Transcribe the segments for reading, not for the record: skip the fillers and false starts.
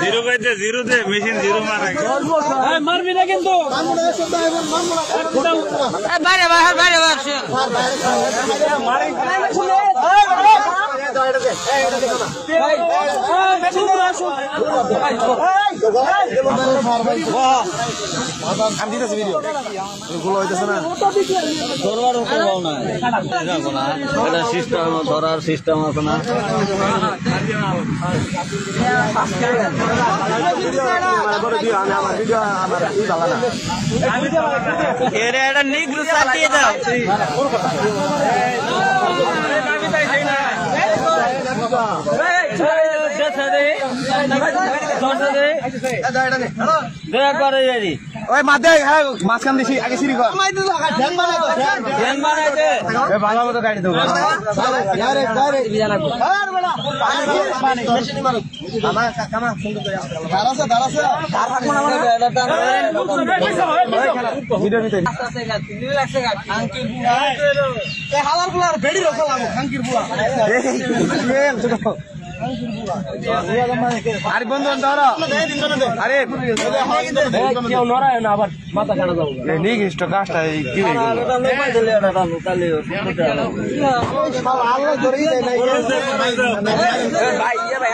zero কইতে zero দে machine zero মারা মারবি না কিন্তু বাইরে বাইরে বাইরে সিস্টেম ধরার সিস্টেম আছে না এটা নিগ্রু সাটিয়ে দাও ওই মাঝে মাঝখান দিছি আগে সিঁড়ি কর ভালো মতো গাড়ি দেবো আরে বন্ধু আরে কেউ নড়ায় না আবার মাথা কাটা যাবো নিগিষ্ট কাজটা কি হয়ে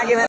গেল